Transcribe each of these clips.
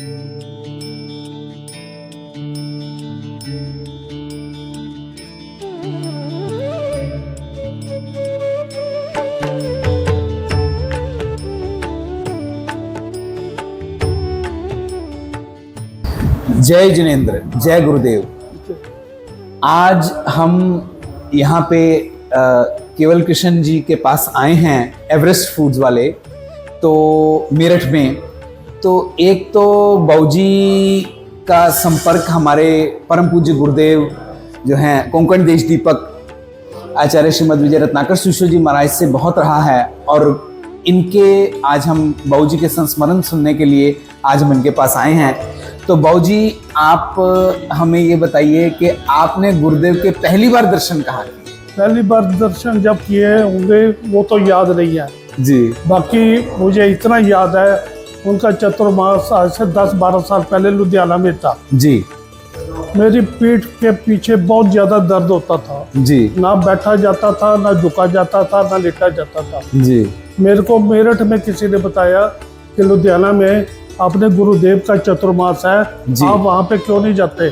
जय जिनेंद्र, जय गुरुदेव। आज हम यहाँ पे केवल कृष्ण जी के पास आए हैं, एवरेस्ट फूड्स वाले, तो मेरठ में। तो एक तो बाऊजी का संपर्क हमारे परम पूज्य गुरुदेव जो हैं कोंकण देश दीपक आचार्य श्रीमद विजय रत्नाकर शिष्य जी महाराज से बहुत रहा है, और इनके आज हम बाऊजी के संस्मरण सुनने के लिए आज हम इनके पास आए हैं। तो बाऊजी, आप हमें ये बताइए कि आपने गुरुदेव के पहली बार दर्शन कहाँ किए? पहली बार दर्शन जब किए होंगे वो तो याद नहीं है जी। बाकी मुझे इतना याद है, उनका चतुर्मास आज से 10-12 साल पहले लुधियाना में था जी। मेरी पीठ के पीछे बहुत ज्यादा दर्द होता था जी। ना बैठा जाता था, ना झुका जाता था, ना लेटा जाता था जी। मेरे को मेरठ में किसी ने बताया कि लुधियाना में अपने गुरुदेव का चतुर्मास है, आप वहाँ पे क्यों नहीं जाते?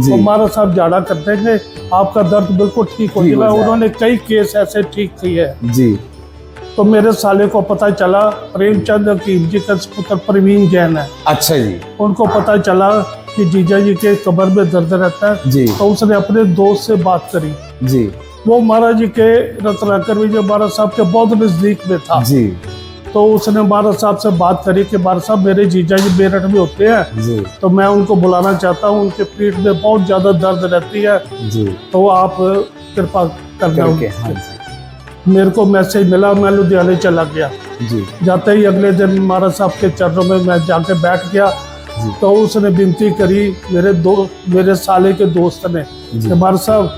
हमारा साहब जाड़ा कर देंगे, आपका दर्द बिल्कुल ठीक हो जाएगा। उन्होंने कई केस ऐसे ठीक किए हैं जी। तो मेरे साले को पता चला, प्रेमचंद हकीम जी का पुत्र प्रवीण जैन है। अच्छा जी। उनको पता चला कि जीजा जी के कमर में दर्द रहता है जी। तो उसने अपने दोस्त से बात करी जी। वो महाराज जी के रत्नाकर विजय महाराज साहब के बहुत नजदीक में था जी। तो उसने महाराज साहब से बात करी कि महाराज साहब मेरे जीजा जी मेरठ में होते हैं जी। तो मैं उनको बुलाना चाहता हूँ, उनके पीठ में बहुत ज्यादा दर्द रहती है जी। तो आप कृपा करना। हाँ जी। मेरे को मैसेज मिला, मैं लुधियाने चला गया जी। जाते ही अगले दिन महाराज साहब के चरणों में मैं जाके बैठ गया तो उसने विनती करी मेरे साले के दोस्त ने कि महाराज साहब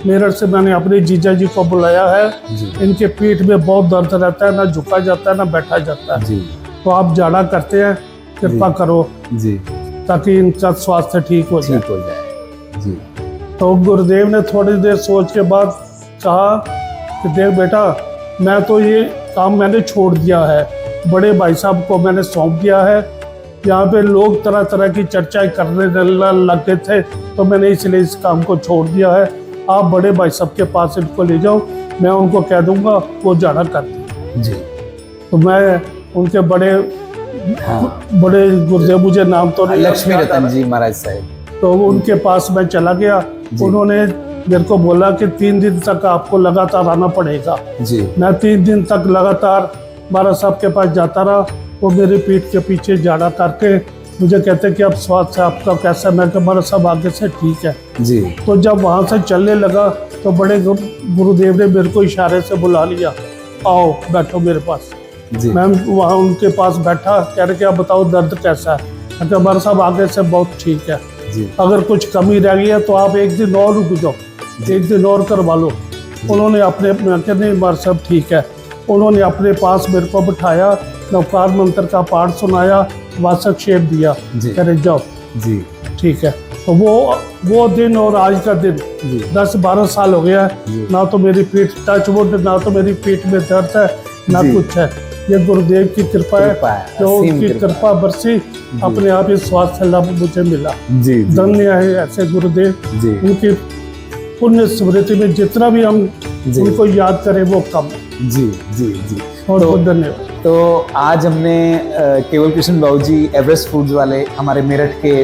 मेरठ से मैंने अपने जीजा जी को बुलाया है, इनके पीठ में बहुत दर्द रहता है, ना झुका जाता है ना बैठा जाता है, तो आप जाड़ा करते हैं, कृपा करो जी ताकि इनका स्वास्थ्य ठीक हो जाए जी। तो गुरुदेव ने थोड़ी देर सोच के बाद कहा कि देख बेटा, मैं तो ये काम मैंने छोड़ दिया है, बड़े भाई साहब को मैंने सौंप दिया है। यहाँ पे लोग तरह तरह की चर्चाएं करने लगे थे तो मैंने इसलिए इस काम को छोड़ दिया है। आप बड़े भाई साहब के पास इनको ले जाओ, मैं उनको कह दूंगा वो जाड़ा कर दें जी। तो मैं उनके बड़े गुरुदेव, मुझे नाम तो नहीं, लक्ष्मी रतन जी महाराज साहब, तो उनके पास मैं चला गया। उन्होंने मेरे को बोला कि 3 दिन तक आपको लगातार आना पड़ेगा जी। मैं 3 दिन तक लगातार महाराज साहब के पास जाता रहा। वो मेरी पीठ के पीछे जाड़ा करके मुझे कहते कि अब स्वास्थ्य आपका कैसा? मैं कहा महाराज साहब आगे से ठीक है जी। तो जब वहाँ से चलने लगा तो बड़े गुरुदेव ने मेरे को इशारे से बुला लिया, आओ बैठो मेरे पास जी। मैं वहाँ उनके पास बैठा, कह रहे क्या बताओ दर्द कैसा है? मैं कहा महाराज साहब आगे से बहुत ठीक है जी। अगर कुछ कमी रह गई है तो आप 1 दिन और रुक जाओ, 1 दिन और करवा लो। उन्होंने अपने नहीं महाराज साहब ठीक है। उन्होंने अपने पास मेरे को बिठाया, नवकार मंत्र का पाठ सुनाया, वासक शेप दिया, कह रहे जाओ जी ठीक है। तो वो दिन और आज का दिन 10-12 साल हो गया, ना तो मेरी पीठ टच वुड, ना तो मेरी पीठ में दर्द है ना कुछ है। ये गुरुदेव की कृपा है, जो उनकी कृपा बरसी अपने आप ही स्वास्थ्य लाभ मुझे मिला जी। धन्य है ऐसे गुरुदेव, उनकी पुण्य स्मृति में जितना भी हम उनको याद करें वो कम जी जी जी। बहुत धन्यवाद। तो आज हमने केवल कृष्ण बाऊजी एवरेस्ट फूड्स वाले हमारे मेरठ के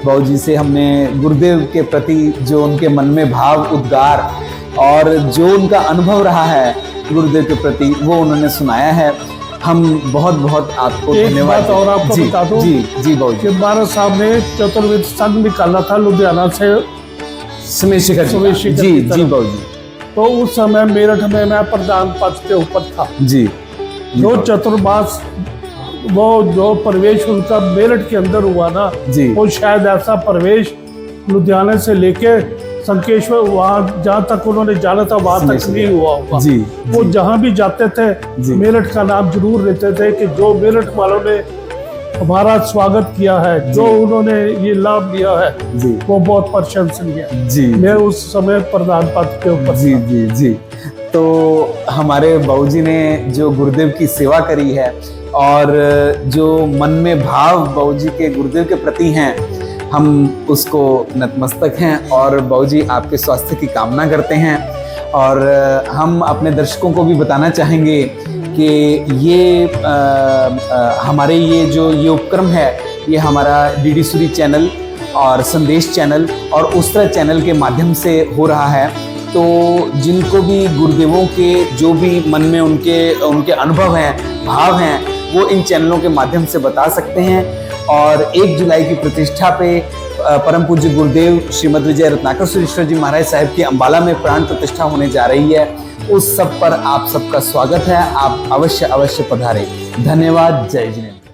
बाऊजी से हमने गुरुदेव के प्रति जो उनके मन में भाव उद्गार और जो उनका अनुभव रहा है गुरुदेव के प्रति वो उन्होंने सुनाया है। हम बहुत बहुत आपको धन्यवाद। और आपको बता दूं जी जी बाऊजी, महाराज साहब ने चतुर्वेद संघ निकाला था लुधियाना से, समेशिखर जी जी बाऊजी। तो उस समय मेरठ में मैं प्रधान पद के ऊपर था जी। जो चतुर्मास वो जो प्रवेश उनका मेरठ के अंदर हुआ ना जी, वो शायद ऐसा प्रवेश लुधियाना से लेके संकेश्वर वहाँ जहाँ तक उन्होंने जाना था वहाँ तक नहीं हुआ होगा जी। वो जहाँ भी जाते थे मेरठ का नाम जरूर लेते थे कि जो मेरठ वालों ने हमारा स्वागत किया है, जो उन्होंने ये लाभ लिया है जी, वो बहुत प्रशंसनीय है जी। मैं उस समय प्रधान पद के ऊपर जी जी जी। तो हमारे बाऊजी ने जो गुरुदेव की सेवा करी है और जो मन में भाव बाबूजी के गुरुदेव के प्रति हैं, हम उसको नतमस्तक हैं और बाबूजी आपके स्वास्थ्य की कामना करते हैं। और हम अपने दर्शकों को भी बताना चाहेंगे कि ये हमारे ये उपक्रम है, ये हमारा डीडी सूरी चैनल और संदेश चैनल और उस्तरा चैनल के माध्यम से हो रहा है। तो जिनको भी गुरुदेवों के जो भी मन में उनके अनुभव हैं, भाव हैं, वो इन चैनलों के माध्यम से बता सकते हैं। और 1 जुलाई की प्रतिष्ठा पे परम पूज्य गुरुदेव श्रीमद विजय रत्नाकर सुरेश्वर जी महाराज साहब की अंबाला में प्राण प्रतिष्ठा होने जा रही है। उस सब पर आप सबका स्वागत है। आप अवश्य पधारें। धन्यवाद। जय जिनेंद्र।